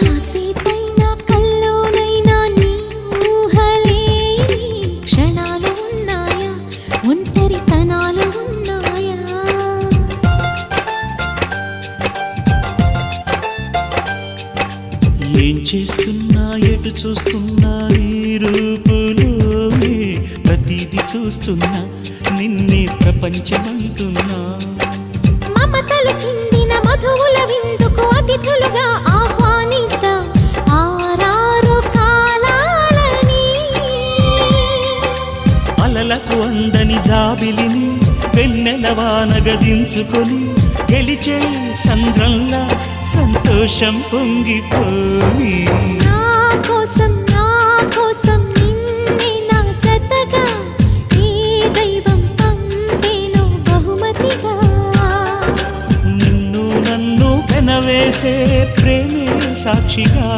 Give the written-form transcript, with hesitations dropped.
కాసేపైనా కల్లోనైనా నీ ఊహలేని క్షణాలు ఉన్నాయా, ఒంటరితనాలు ఉన్నాయా? ఏం చేస్తున్నా ఎటు చూస్తున్నా నీ రూపులోనే ప్రతిదీ చూస్తున్నా, నిన్నే ప్రపంచమంటున్నా. మమతలు చిందిన మధువుల విందుకు అతిథులుగా ఆహ్వానిద్దాం ఆరారు కాలాలని. అలలకు అందని జాబిలిని వెన్నెల వానగదించుకొని గెలిచే సంద్రంలా సంతోషం పొంగిపోని. నా కోసం నిన్నే నా జతగా ఏ దైవం పంపేనో బహుమతిగా. నిన్ను నన్ను పెనవేసే ప్రేమే సాక్షిగా.